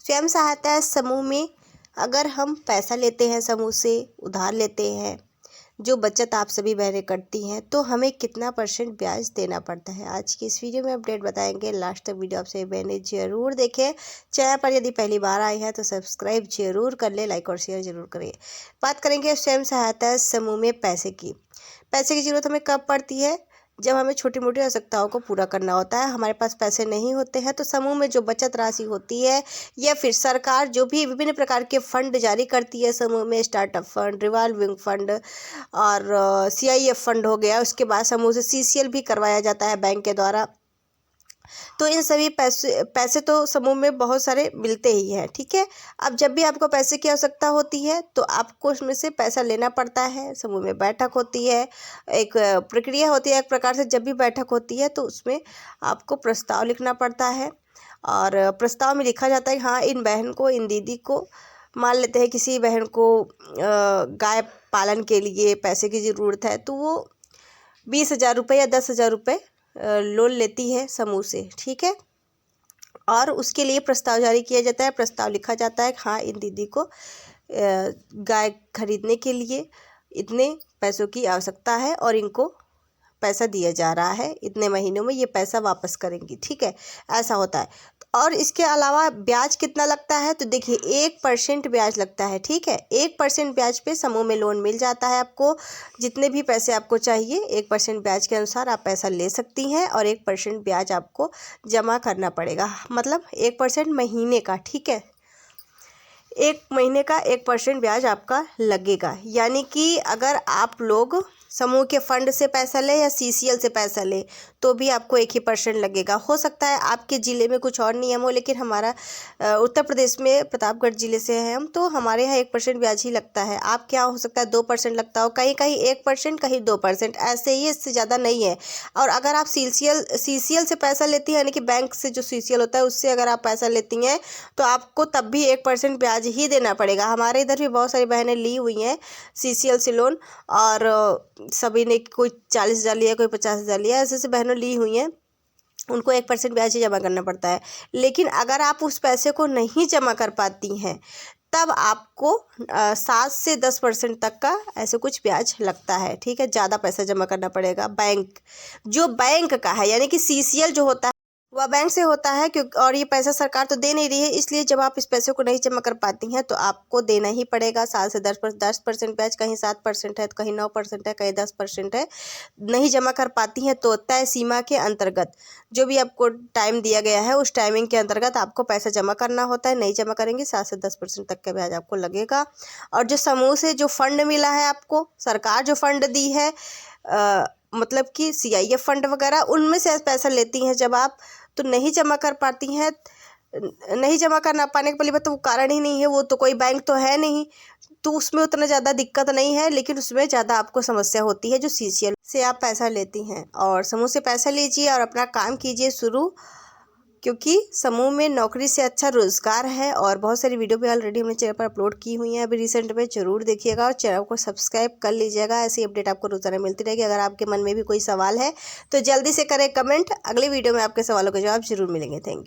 स्वयं सहायता समूह में अगर हम पैसा लेते हैं, समूह से उधार लेते हैं, जो बचत आप सभी बहनें करती हैं, तो हमें कितना % ब्याज देना पड़ता है। आज की इस वीडियो में अपडेट बताएंगे। लास्ट तक वीडियो आप सभी बहनें जरूर देखें। चैनल पर यदि पहली बार आई है तो सब्सक्राइब जरूर कर ले, लाइक और शेयर जरूर करें। बात करेंगे स्वयं सहायता समूह में पैसे की ज़रूरत हमें कब पड़ती है? जब हमें छोटी मोटी आवश्यकताओं को पूरा करना होता है, हमारे पास पैसे नहीं होते हैं, तो समूह में जो बचत राशि होती है या फिर सरकार जो भी विभिन्न प्रकार के फंड जारी करती है समूह में, स्टार्टअप फंड, रिवॉल्विंग फंड और CIF फंड हो गया, उसके बाद समूह से CCL भी करवाया जाता है बैंक के द्वारा। तो इन सभी पैसे तो समूह में बहुत सारे मिलते ही हैं, ठीक है। अब जब भी आपको पैसे की आवश्यकता होती है तो आपको उसमें से पैसा लेना पड़ता है। समूह में बैठक होती है, एक प्रक्रिया होती है एक प्रकार से। जब भी बैठक होती है तो उसमें आपको प्रस्ताव लिखना पड़ता है और प्रस्ताव में लिखा जाता है कि हाँ, इन बहन को, इन दीदी को, मान लेते हैं किसी बहन को गाय पालन के लिए पैसे की ज़रूरत है, तो वो 20,000 रुपये या 10,000 रुपये लोन लेती है समूह से, ठीक है। और उसके लिए प्रस्ताव जारी किया जाता है, प्रस्ताव लिखा जाता है कि हाँ, इन दीदी को गाय खरीदने के लिए इतने पैसों की आवश्यकता है और इनको पैसा दिया जा रहा है, इतने महीनों में ये पैसा वापस करेंगी, ठीक है। ऐसा होता है। और इसके अलावा ब्याज कितना लगता है? तो देखिए 1% ब्याज लगता है, ठीक है। 1% ब्याज पे समूह में लोन मिल जाता है आपको। जितने भी पैसे आपको चाहिए 1% ब्याज के अनुसार आप पैसा ले सकती हैं और 1% ब्याज आपको जमा करना पड़ेगा, मतलब 1% महीने का, ठीक है। 1 महीने का 1% ब्याज आपका लगेगा। यानी कि अगर आप लोग समूह के फंड से पैसा ले या CCL से पैसा ले तो भी आपको 1 ही % लगेगा। हो सकता है आपके ज़िले में कुछ और नियम हो, लेकिन हमारा उत्तर प्रदेश में प्रतापगढ़ ज़िले से हैं हम, तो हमारे यहाँ 1% ब्याज ही लगता है। आपके यहाँ हो सकता है 2% लगता हो, कहीं कहीं 1%, कहीं 2%, ऐसे ही, इससे ज़्यादा नहीं है। और अगर आप CCL से पैसा लेती हैं, यानी कि बैंक से जो CCL होता है उससे अगर आप पैसा लेती हैं तो आपको तब भी 1% ब्याज ही देना पड़ेगा। हमारे इधर भी बहुत सारी बहनें ली हुई हैं CCL से लोन, और सभी ने, कोई 40,000 लिया, कोई 50,000 लिया, ऐसे ऐसे बहनों ली हुई हैं। उनको 1% ब्याज ही जमा करना पड़ता है। लेकिन अगर आप उस पैसे को नहीं जमा कर पाती हैं तब आपको 7 से 10% तक का ऐसे कुछ ब्याज लगता है, ठीक है। ज़्यादा पैसा जमा करना पड़ेगा। जो बैंक का है, यानी कि CCL जो होता है वह बैंक से होता है, क्योंकि और ये पैसा सरकार तो दे नहीं रही है, इसलिए जब आप इस पैसे को नहीं जमा कर पाती हैं तो आपको देना ही पड़ेगा 7 से 10% ब्याज। कहीं 7% है, तो कहीं 9% है, कहीं 10% है। नहीं जमा कर पाती हैं तो तय सीमा के अंतर्गत, जो भी आपको टाइम दिया गया है उस टाइमिंग के अंतर्गत आपको पैसा जमा करना होता है। नहीं जमा करेंगे 7 से 10% तक का ब्याज आपको लगेगा। और जो समूह से जो फंड मिला है आपको, सरकार जो फंड दी है, मतलब कि CIF फंड वगैरह, उनमें से पैसा लेती हैं जब आप, तो नहीं जमा कर पाती हैं। नहीं जमा कर ना पाने के पहले तो वो कारण ही नहीं है, वो तो कोई बैंक तो है नहीं, तो उसमें उतना ज़्यादा दिक्कत नहीं है। लेकिन उसमें ज़्यादा आपको समस्या होती है जो CCL से आप पैसा लेती हैं। और समूह से पैसा लीजिए और अपना काम कीजिए शुरू, क्योंकि समूह में नौकरी से अच्छा रोज़गार है। और बहुत सारी वीडियो भी ऑलरेडी हमने चैनल पर अपलोड की हुई हैं अभी रिसेंट में, ज़रूर देखिएगा और चैनल को सब्सक्राइब कर लीजिएगा। ऐसी अपडेट आपको रोज़ाना मिलती रहेगी। अगर आपके मन में भी कोई सवाल है तो जल्दी से करें कमेंट, अगली वीडियो में आपके सवालों के जवाब ज़रूर मिलेंगे। Thank you.